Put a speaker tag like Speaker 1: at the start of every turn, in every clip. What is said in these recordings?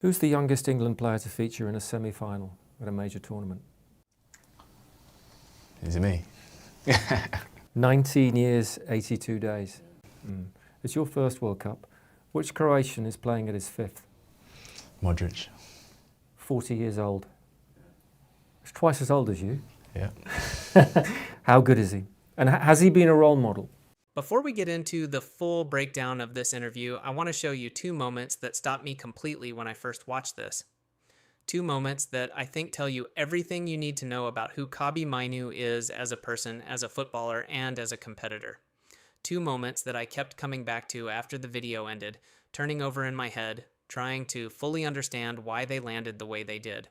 Speaker 1: Who's the youngest England player to feature in a semi-final at a major tournament?
Speaker 2: Is it me?
Speaker 1: 19 years, 82 days. It's your first World Cup. Which Croatian is playing at his fifth?
Speaker 2: Modric.
Speaker 1: 40 years old. He's twice as old as you.
Speaker 2: Yeah.
Speaker 1: How good is he? And has he been a role model?
Speaker 3: Before we get into the full breakdown of this interview, I want to show you two moments that stopped me completely when I first watched this. Two moments that I think tell you everything you need to know about who Kobbie Mainoo is as a person, as a footballer, and as a competitor. Two moments that I kept coming back to after the video ended, turning over in my head, trying to fully understand why they landed the way they did.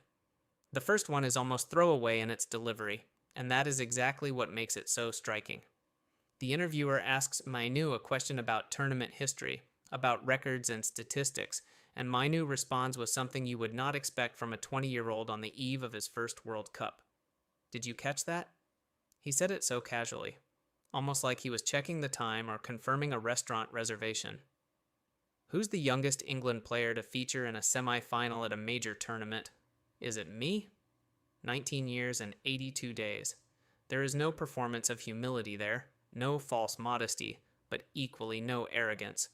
Speaker 3: The first one is almost throwaway in its delivery, and that is exactly what makes it so striking. The interviewer asks Mainoo a question about tournament history, about records and statistics, and Mainoo responds with something you would not expect from a 20-year-old on the eve of his first World Cup. Did you catch that? He said it so casually, almost like he was checking the time or confirming a restaurant reservation. Who's the youngest England player to feature in a semi-final at a major tournament? Is it me? 19 years and 82 days. There is no performance of humility there. No false modesty, but equally no arrogance.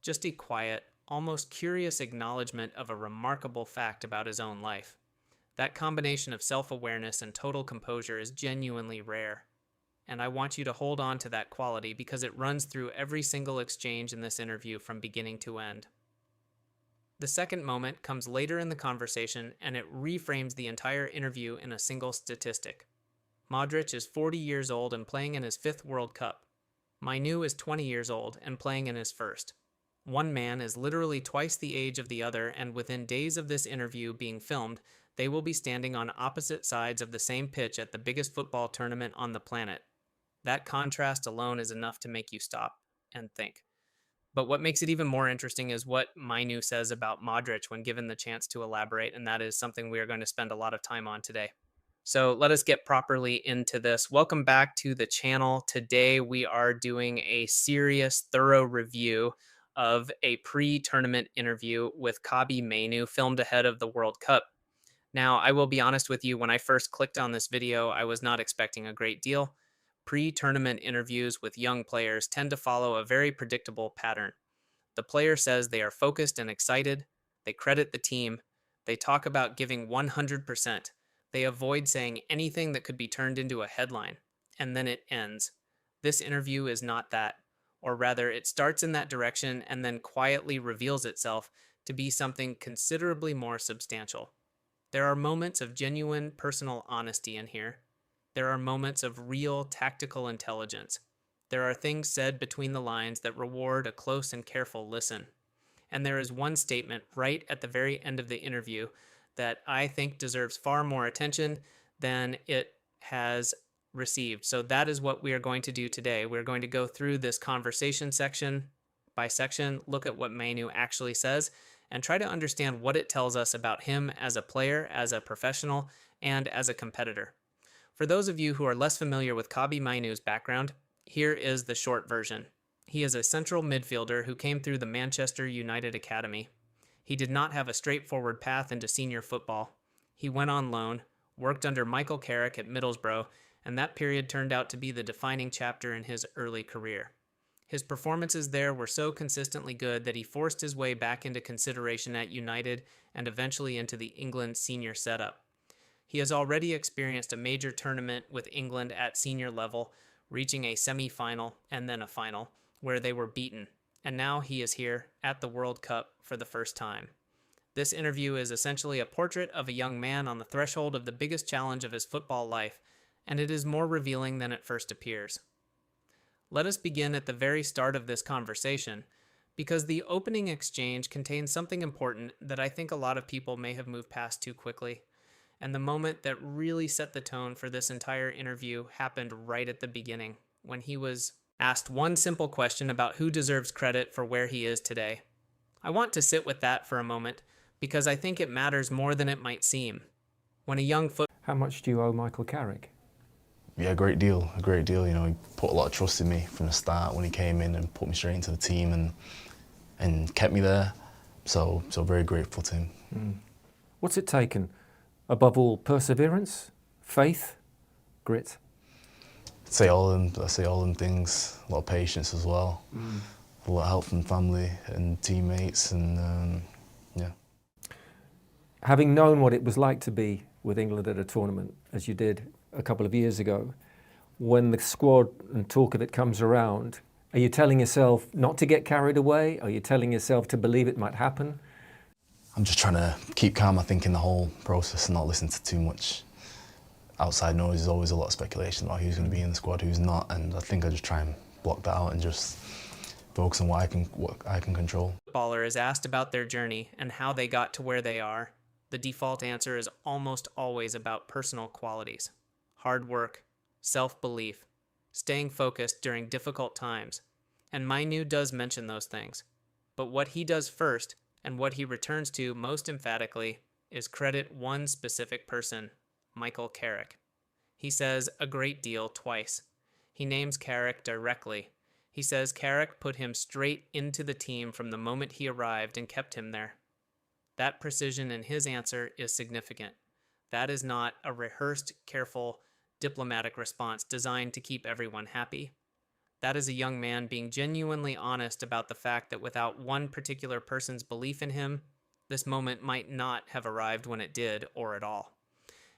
Speaker 3: Just a quiet, almost curious acknowledgement of a remarkable fact about his own life. That combination of self-awareness and total composure is genuinely rare. And I want you to hold on to that quality because it runs through every single exchange in this interview from beginning to end. The second moment comes later in the conversation and it reframes the entire interview in a single statistic. Modric is 40 years old and playing in his fifth World Cup. Mainoo is 20 years old and playing in his first. One man is literally twice the age of the other, and within days of this interview being filmed, they will be standing on opposite sides of the same pitch at the biggest football tournament on the planet. That contrast alone is enough to make you stop and think. But what makes it even more interesting is what Mainoo says about Modric when given the chance to elaborate, and that is something we are going to spend a lot of time on today. So let us get properly into this. Welcome back to the channel. Today we are doing a serious, thorough review of a pre-tournament interview with Kobbie Mainoo filmed ahead of the World Cup. Now, I will be honest with you, when I first clicked on this video, I was not expecting a great deal. Pre-tournament interviews with young players tend to follow a very predictable pattern. The player says they are focused and excited. They credit the team. They talk about giving 100%. They avoid saying anything that could be turned into a headline, and then it ends. This interview is not that, or rather it starts in that direction and then quietly reveals itself to be something considerably more substantial. There are moments of genuine personal honesty in here. There are moments of real tactical intelligence. There are things said between the lines that reward a close and careful listen. And there is one statement right at the very end of the interview that I think deserves far more attention than it has received. So that is what we are going to do today. We're going to go through this conversation section by section, look at what Mainoo actually says, and try to understand what it tells us about him as a player, as a professional, and as a competitor. For those of you who are less familiar with Kobbie Mainoo's background, here is the short version. He is a central midfielder who came through the Manchester United Academy. He did not have a straightforward path into senior football. He went on loan, worked under Michael Carrick at Middlesbrough, and that period turned out to be the defining chapter in his early career. His performances there were so consistently good that he forced his way back into consideration at United and eventually into the England senior setup. He has already experienced a major tournament with England at senior level, reaching a semi-final and then a final, where they were beaten. And now he is here at the World Cup for the first time. This interview is essentially a portrait of a young man on the threshold of the biggest challenge of his football life, and it is more revealing than it first appears. Let us begin at the very start of this conversation, because the opening exchange contains something important that I think a lot of people may have moved past too quickly. And the moment that really set the tone for this entire interview happened right at the beginning, when he was asked one simple question about who deserves credit for where he is today. I want to sit with that for a moment because I think it matters more than it might seem. When a young
Speaker 1: How much do you owe Michael Carrick?
Speaker 2: Yeah, a great deal. You know, he put a lot of trust in me from the start when he came in and put me straight into the team and kept me there. So very grateful to him.
Speaker 1: What's it taken? Above all, perseverance, faith, grit.
Speaker 2: I'd say all of them. I say all of them things. A lot of patience as well. A lot of help from family and teammates, and yeah.
Speaker 1: Having known what it was like to be with England at a tournament, as you did a couple of years ago, when the squad and talk of it comes around, are you telling yourself not to get carried away? Are you telling yourself to believe it might happen?
Speaker 2: I'm just trying to keep calm, I think, in the whole process and not listen to too much outside noise. There's always a lot of speculation about who's going to be in the squad, who's not, and I think I just try and block that out and just focus on what I can control.
Speaker 3: Footballer is asked about their journey and how they got to where they are. The default answer is almost always about personal qualities: hard work, self-belief, staying focused during difficult times. And Mainoo does mention those things. But what he does first, and what he returns to most emphatically, is credit one specific person, Michael Carrick. He says a great deal twice. He names Carrick directly. He says Carrick put him straight into the team from the moment he arrived and kept him there. That precision in his answer is significant. That is not a rehearsed, careful, diplomatic response designed to keep everyone happy. That is a young man being genuinely honest about the fact that without one particular person's belief in him, this moment might not have arrived when it did, or at all.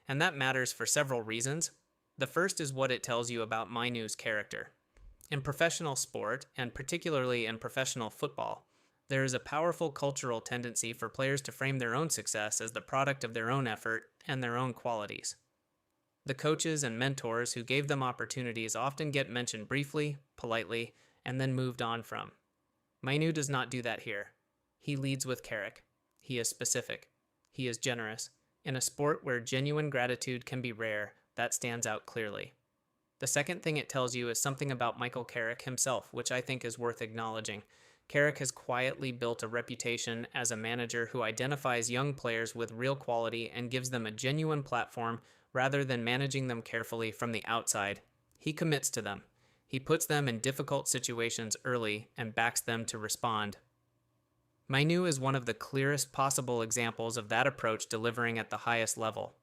Speaker 3: And that matters for several reasons. The first is what it tells you about Mainoo's character. In professional sport, and particularly in professional football, there is a powerful cultural tendency for players to frame their own success as the product of their own effort and their own qualities. The coaches and mentors who gave them opportunities often get mentioned briefly, politely, and then moved on from. Mainoo does not do that here. He leads with Carrick. He is specific. He is generous. In a sport where genuine gratitude can be rare, that stands out clearly. The second thing it tells you is something about Michael Carrick himself, which I think is worth acknowledging. Carrick has quietly built a reputation as a manager who identifies young players with real quality and gives them a genuine platform rather than managing them carefully from the outside. He commits to them. He puts them in difficult situations early and backs them to respond. Mainoo is one of the clearest possible examples of that approach delivering at the highest level.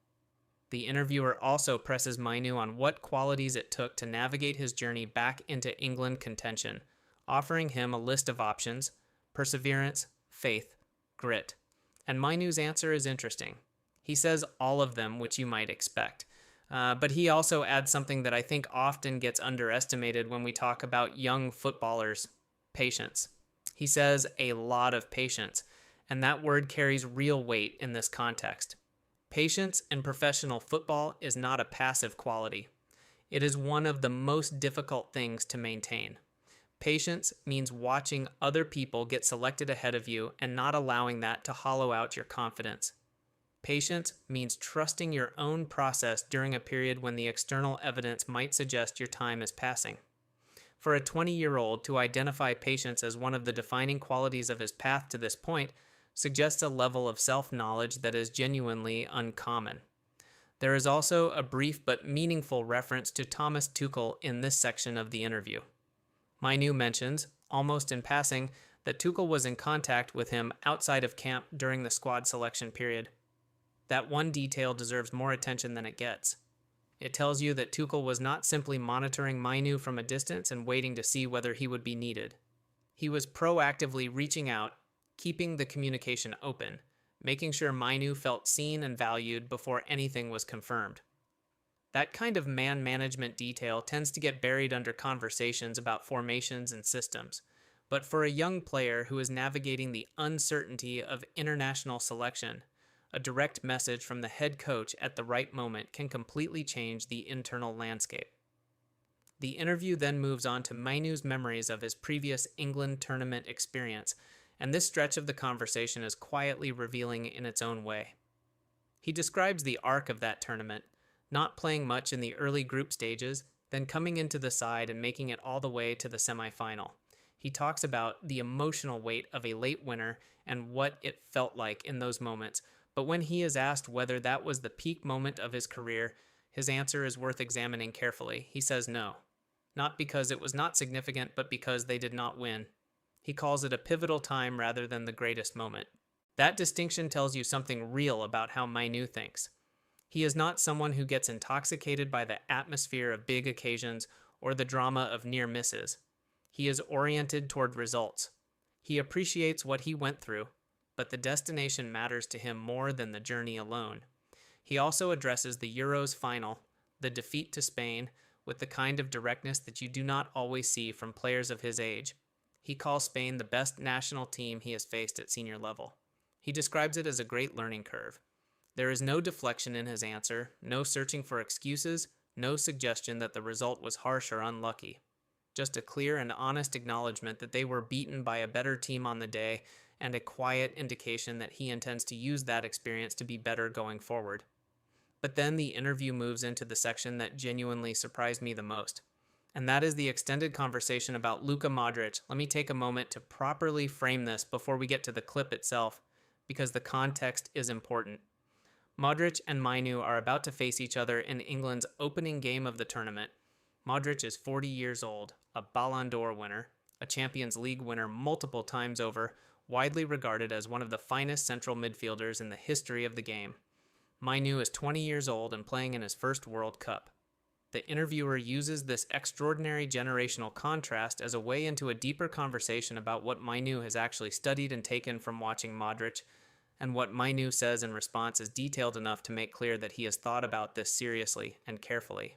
Speaker 3: The interviewer also presses Mainoo on what qualities it took to navigate his journey back into England contention, offering him a list of options: perseverance, faith, grit. And Mainoo's answer is interesting. He says all of them, which you might expect. But he also adds something that I think often gets underestimated when we talk about young footballers: patience. He says a lot of patience, and that word carries real weight in this context. Patience in professional football is not a passive quality. It is one of the most difficult things to maintain. Patience means watching other people get selected ahead of you and not allowing that to hollow out your confidence. Patience means trusting your own process during a period when the external evidence might suggest your time is passing. For a 20-year-old to identify patience as one of the defining qualities of his path to this point suggests a level of self-knowledge that is genuinely uncommon. There is also a brief but meaningful reference to Thomas Tuchel in this section of the interview. Mainoo mentions, almost in passing, that Tuchel was in contact with him outside of camp during the squad selection period. That one detail deserves more attention than it gets. It tells you that Tuchel was not simply monitoring Mainoo from a distance and waiting to see whether he would be needed. He was proactively reaching out, keeping the communication open, making sure Mainoo felt seen and valued before anything was confirmed. That kind of man management detail tends to get buried under conversations about formations and systems, but for a young player who is navigating the uncertainty of international selection, a direct message from the head coach at the right moment can completely change the internal landscape. The interview then moves on to Mainoo's memories of his previous England tournament experience, and this stretch of the conversation is quietly revealing in its own way. He describes the arc of that tournament, not playing much in the early group stages, then coming into the side and making it all the way to the semifinal. He talks about the emotional weight of a late winner and what it felt like in those moments, but when he is asked whether that was the peak moment of his career, his answer is worth examining carefully. He says no, not because it was not significant, but because they did not win. He calls it a pivotal time rather than the greatest moment. That distinction tells you something real about how Mainoo thinks. He is not someone who gets intoxicated by the atmosphere of big occasions or the drama of near misses. He is oriented toward results. He appreciates what he went through, but the destination matters to him more than the journey alone. He also addresses the Euros final, the defeat to Spain, with the kind of directness that you do not always see from players of his age. He calls Spain the best national team he has faced at senior level. He describes it as a great learning curve. There is no deflection in his answer, no searching for excuses, no suggestion that the result was harsh or unlucky. Just a clear and honest acknowledgement that they were beaten by a better team on the day, and a quiet indication that he intends to use that experience to be better going forward. But then the interview moves into the section that genuinely surprised me the most, and that is the extended conversation about Luka Modric. Let me take a moment to properly frame this before we get to the clip itself, because the context is important. Modric and Mainoo are about to face each other in England's opening game of the tournament. Modric is 40 years old, a Ballon d'Or winner, a Champions League winner multiple times over, widely regarded as one of the finest central midfielders in the history of the game. Mainoo is 20 years old and playing in his first World Cup. The interviewer uses this extraordinary generational contrast as a way into a deeper conversation about what Mainoo has actually studied and taken from watching Modric, and what Mainoo says in response is detailed enough to make clear that he has thought about this seriously and carefully.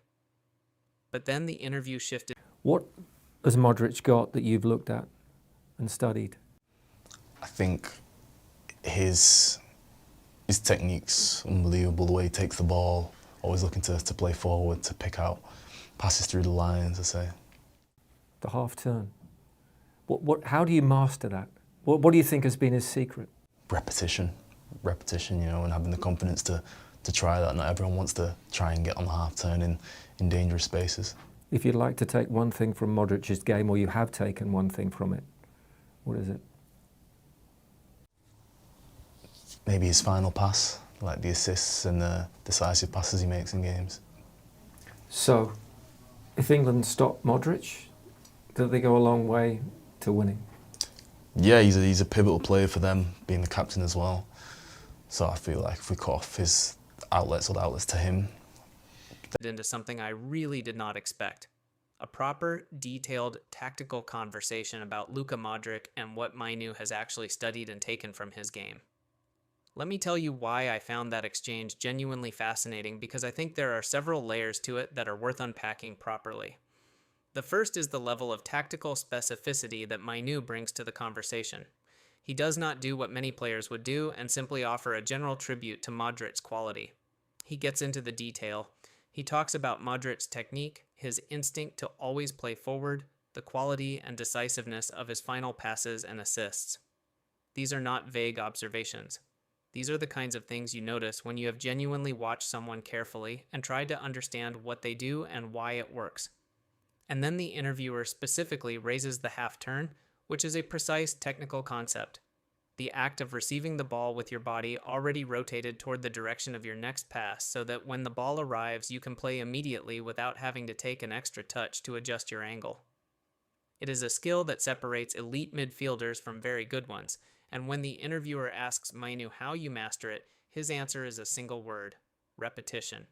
Speaker 3: But then the interview shifted.
Speaker 1: What has Modric got that you've looked at and studied?
Speaker 2: I think his technique's unbelievable, the way he takes the ball, always looking to play forward, to pick out passes through the lines, I say.
Speaker 1: The half turn. How do you master that? What do you think has been his secret?
Speaker 2: Repetition, and having the confidence to try that. Not everyone wants to try and get on the half turn in dangerous spaces.
Speaker 1: If you'd like to take one thing from Modric's game, or you have taken one thing from it, what is it?
Speaker 2: Maybe his final pass, like the assists and the decisive passes he makes in games.
Speaker 1: So, if England stop Modric, do they go a long way to winning?
Speaker 2: Yeah, he's a pivotal player for them, being the captain as well. So I feel like if we cut off his outlets to him.
Speaker 3: Into something I really did not expect. A proper, detailed, tactical conversation about Luka Modric and what Mainoo has actually studied and taken from his game. Let me tell you why I found that exchange genuinely fascinating, because I think there are several layers to it that are worth unpacking properly. The first is the level of tactical specificity that Mainoo brings to the conversation. He does not do what many players would do and simply offer a general tribute to Modric's quality. He gets into the detail. He talks about Modric's technique, his instinct to always play forward, the quality and decisiveness of his final passes and assists. These are not vague observations. These are the kinds of things you notice when you have genuinely watched someone carefully and tried to understand what they do and why it works. And then the interviewer specifically raises the half turn, which is a precise technical concept. The act of receiving the ball with your body already rotated toward the direction of your next pass, so that when the ball arrives, you can play immediately without having to take an extra touch to adjust your angle. It is a skill that separates elite midfielders from very good ones, and when the interviewer asks Mainoo how you master it, his answer is a single word: repetition.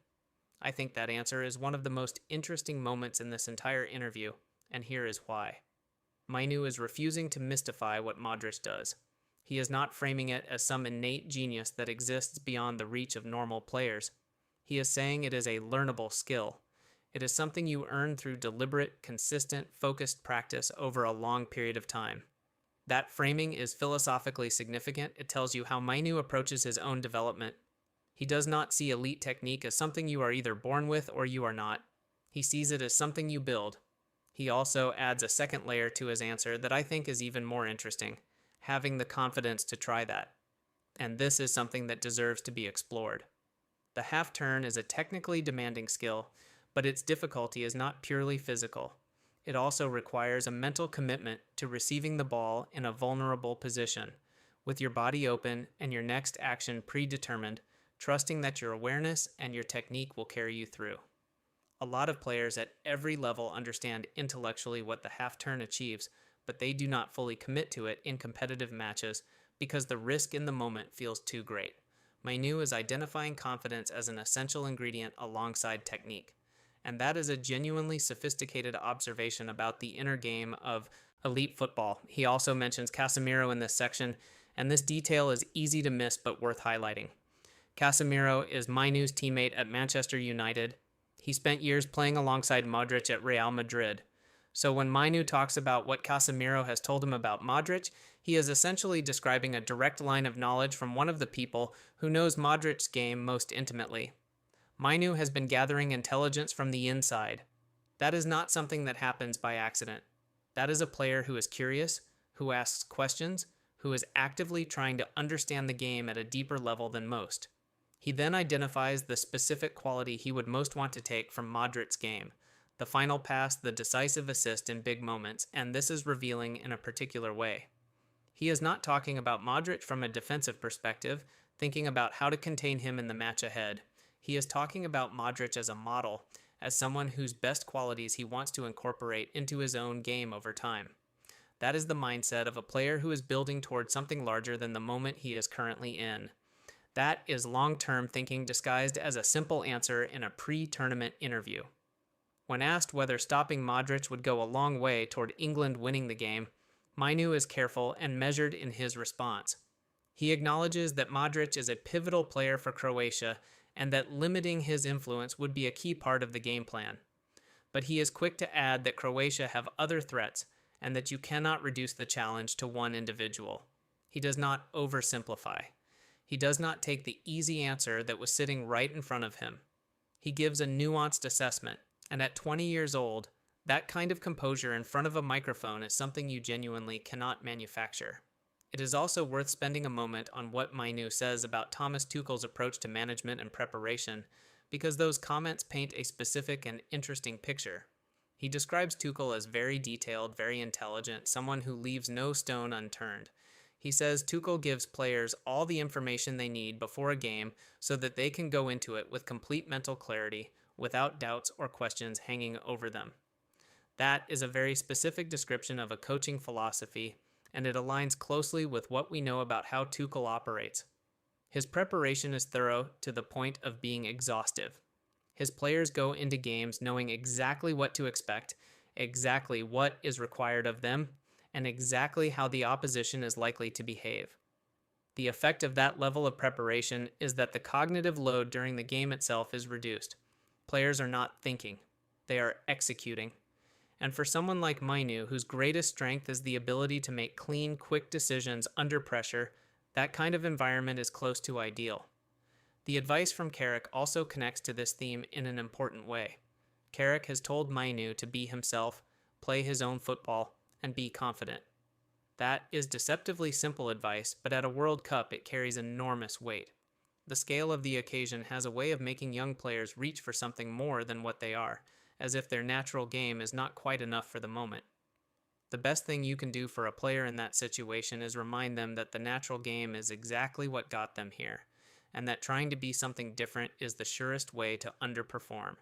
Speaker 3: I think that answer is one of the most interesting moments in this entire interview, and here is why. Mainoo is refusing to mystify what Modric does. He is not framing it as some innate genius that exists beyond the reach of normal players. He is saying it is a learnable skill. It is something you earn through deliberate, consistent, focused practice over a long period of time. That framing is philosophically significant. It tells you how Mainoo approaches his own development. He does not see elite technique as something you are either born with or you are not. He sees it as something you build. He also adds a second layer to his answer that I think is even more interesting: having the confidence to try that. And this is something that deserves to be explored. The half turn is a technically demanding skill, but its difficulty is not purely physical. It also requires a mental commitment to receiving the ball in a vulnerable position, with your body open and your next action predetermined, trusting that your awareness and your technique will carry you through. A lot of players at every level understand intellectually what the half turn achieves, but they do not fully commit to it in competitive matches because the risk in the moment feels too great. Mainoo is identifying confidence as an essential ingredient alongside technique. And that is a genuinely sophisticated observation about the inner game of elite football. He also mentions Casemiro in this section, and this detail is easy to miss but worth highlighting. Casemiro is Mainoo's teammate at Manchester United. He spent years playing alongside Modric at Real Madrid. So when Mainoo talks about what Casemiro has told him about Modric, he is essentially describing a direct line of knowledge from one of the people who knows Modric's game most intimately. Mainoo has been gathering intelligence from the inside. That is not something that happens by accident. That is a player who is curious, who asks questions, who is actively trying to understand the game at a deeper level than most. He then identifies the specific quality he would most want to take from Modric's game, the final pass, the decisive assist in big moments, and this is revealing in a particular way. He is not talking about Modric from a defensive perspective, thinking about how to contain him in the match ahead. He is talking about Modric as a model, as someone whose best qualities he wants to incorporate into his own game over time. That is the mindset of a player who is building towards something larger than the moment he is currently in. That is long-term thinking disguised as a simple answer in a pre-tournament interview. When asked whether stopping Modric would go a long way toward England winning the game, Mainoo is careful and measured in his response. He acknowledges that Modric is a pivotal player for Croatia and that limiting his influence would be a key part of the game plan. But he is quick to add that Croatia have other threats and that you cannot reduce the challenge to one individual. He does not oversimplify. He does not take the easy answer that was sitting right in front of him. He gives a nuanced assessment, and at 20 years old, that kind of composure in front of a microphone is something you genuinely cannot manufacture. It is also worth spending a moment on what Mainoo says about Thomas Tuchel's approach to management and preparation, because those comments paint a specific and interesting picture. He describes Tuchel as very detailed, very intelligent, someone who leaves no stone unturned. He says Tuchel gives players all the information they need before a game so that they can go into it with complete mental clarity, without doubts or questions hanging over them. That is a very specific description of a coaching philosophy, and it aligns closely with what we know about how Tuchel operates. His preparation is thorough to the point of being exhaustive. His players go into games knowing exactly what to expect, exactly what is required of them, and exactly how the opposition is likely to behave. The effect of that level of preparation is that the cognitive load during the game itself is reduced. Players are not thinking, they are executing. And for someone like Mainoo, whose greatest strength is the ability to make clean, quick decisions under pressure, that kind of environment is close to ideal. The advice from Carrick also connects to this theme in an important way. Carrick has told Mainoo to be himself, play his own football, and be confident. That is deceptively simple advice, but at a World Cup it carries enormous weight. The scale of the occasion has a way of making young players reach for something more than what they are, as if their natural game is not quite enough for the moment. The best thing you can do for a player in that situation is remind them that the natural game is exactly what got them here, and that trying to be something different is the surest way to underperform.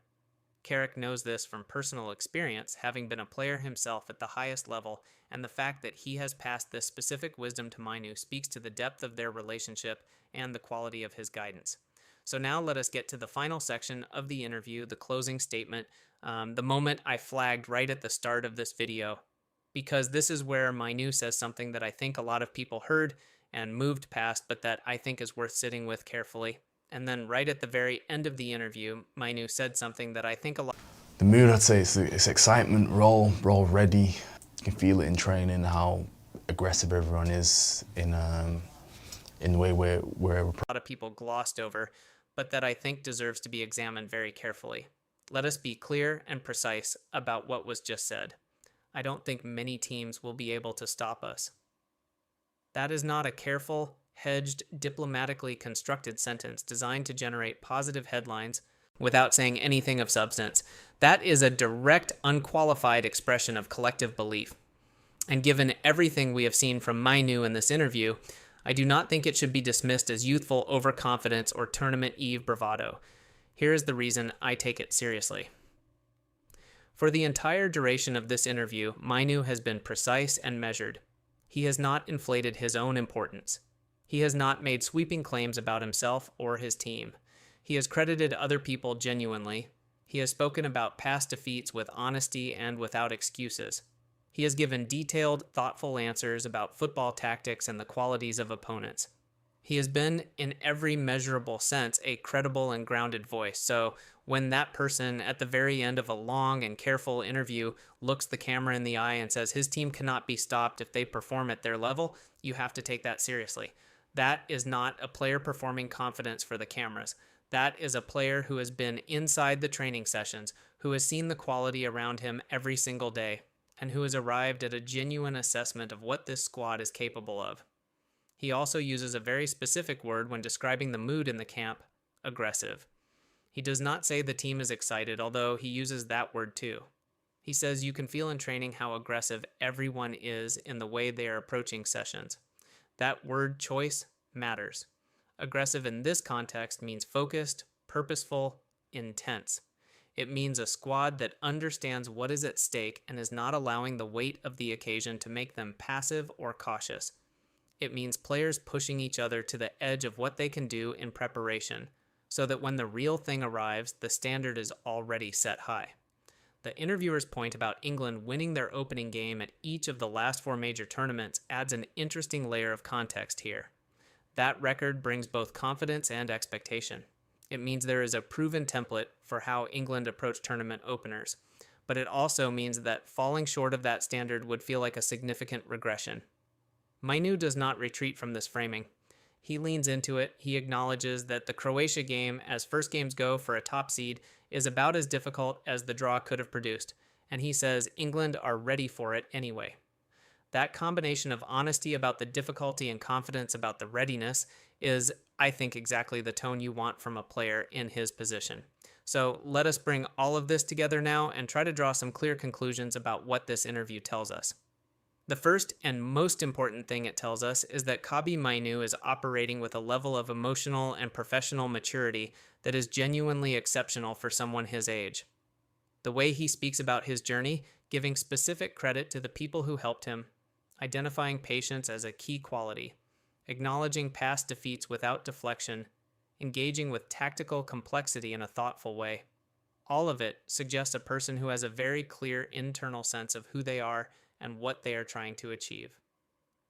Speaker 3: Carrick knows this from personal experience, having been a player himself at the highest level, and the fact that he has passed this specific wisdom to Mainoo speaks to the depth of their relationship and the quality of his guidance. So now let us get to the final section of the interview, the closing statement, the moment I flagged right at the start of this video, because this is where Mainoo says something that I think a lot of people heard and moved past, but that I think is worth sitting with carefully. And then right at the very end of the interview, Mainoo said something that I think a lot...
Speaker 2: The mood, I'd say, it's excitement. We're all ready. You can feel it in training, how aggressive everyone is in the way where
Speaker 3: a lot of people glossed over, but that I think deserves to be examined very carefully. Let us be clear and precise about what was just said. I don't think many teams will be able to stop us. That is not a careful, hedged, diplomatically constructed sentence designed to generate positive headlines without saying anything of substance. That is a direct, unqualified expression of collective belief. And given everything we have seen from Mainoo in this interview, I do not think it should be dismissed as youthful overconfidence or tournament eve bravado. Here is the reason I take it seriously. For the entire duration of this interview, Mainoo has been precise and measured. He has not inflated his own importance. He has not made sweeping claims about himself or his team. He has credited other people genuinely. He has spoken about past defeats with honesty and without excuses. He has given detailed, thoughtful answers about football tactics and the qualities of opponents. He has been, in every measurable sense, a credible and grounded voice. So when that person at the very end of a long and careful interview looks the camera in the eye and says his team cannot be stopped if they perform at their level, you have to take that seriously. That is not a player performing confidence for the cameras. That is a player who has been inside the training sessions, who has seen the quality around him every single day, and who has arrived at a genuine assessment of what this squad is capable of. He also uses a very specific word when describing the mood in the camp: aggressive. He does not say the team is excited, although he uses that word too. He says you can feel in training how aggressive everyone is in the way they are approaching sessions. That word choice matters. Aggressive in this context means focused, purposeful, intense. It means a squad that understands what is at stake and is not allowing the weight of the occasion to make them passive or cautious. It means players pushing each other to the edge of what they can do in preparation, so that when the real thing arrives, the standard is already set high. The interviewer's point about England winning their opening game at each of the last 4 major tournaments adds an interesting layer of context here. That record brings both confidence and expectation. It means there is a proven template for how England approach tournament openers, but it also means that falling short of that standard would feel like a significant regression. Mainoo does not retreat from this framing. He leans into it. He acknowledges that the Croatia game, as first games go for a top seed, is about as difficult as the draw could have produced, and he says England are ready for it anyway. That combination of honesty about the difficulty and confidence about the readiness is, I think, exactly the tone you want from a player in his position. So let us bring all of this together now and try to draw some clear conclusions about what this interview tells us. The first and most important thing it tells us is that Kobbie Mainoo is operating with a level of emotional and professional maturity that is genuinely exceptional for someone his age. The way he speaks about his journey, giving specific credit to the people who helped him, identifying patience as a key quality, acknowledging past defeats without deflection, engaging with tactical complexity in a thoughtful way. All of it suggests a person who has a very clear internal sense of who they are and what they are trying to achieve.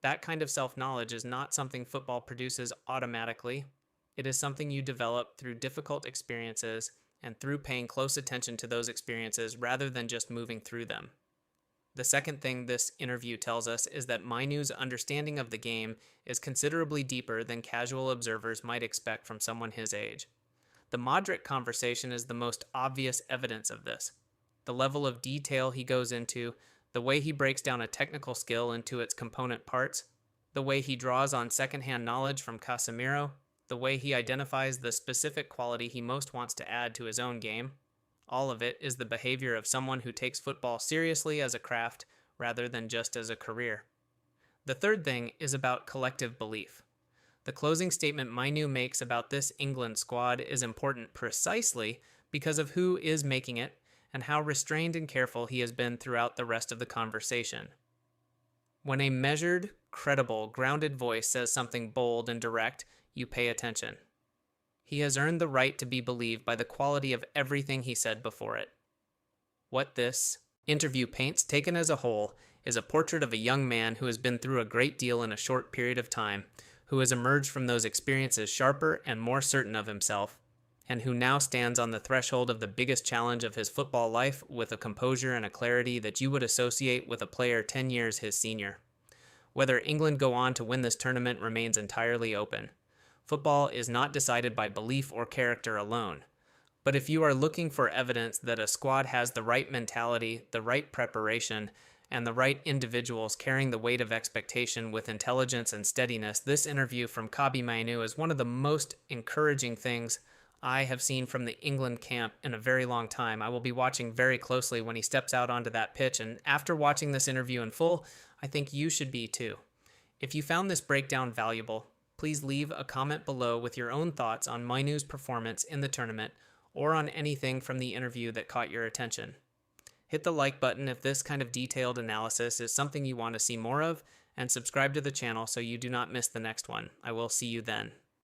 Speaker 3: That kind of self-knowledge is not something football produces automatically. It is something you develop through difficult experiences and through paying close attention to those experiences rather than just moving through them. The second thing this interview tells us is that Mainoo's understanding of the game is considerably deeper than casual observers might expect from someone his age. The Modric conversation is the most obvious evidence of this. The level of detail he goes into, the way he breaks down a technical skill into its component parts, the way he draws on secondhand knowledge from Casemiro, the way he identifies the specific quality he most wants to add to his own game. All of it is the behavior of someone who takes football seriously as a craft rather than just as a career. The third thing is about collective belief. The closing statement Mainoo makes about this England squad is important precisely because of who is making it and how restrained and careful he has been throughout the rest of the conversation. When a measured, credible, grounded voice says something bold and direct, you pay attention. He has earned the right to be believed by the quality of everything he said before it. What this interview paints, taken as a whole, is a portrait of a young man who has been through a great deal in a short period of time, who has emerged from those experiences sharper and more certain of himself, and who now stands on the threshold of the biggest challenge of his football life with a composure and a clarity that you would associate with a player 10 years his senior. Whether England go on to win this tournament remains entirely open. Football is not decided by belief or character alone. But if you are looking for evidence that a squad has the right mentality, the right preparation, and the right individuals carrying the weight of expectation with intelligence and steadiness, this interview from Kobbie Mainoo is one of the most encouraging things I have seen from the England camp in a very long time. I will be watching very closely when he steps out onto that pitch, and after watching this interview in full, I think you should be too. If you found this breakdown valuable, please leave a comment below with your own thoughts on Mainoo's performance in the tournament or on anything from the interview that caught your attention. Hit the like button if this kind of detailed analysis is something you want to see more of, and subscribe to the channel so you do not miss the next one. I will see you then.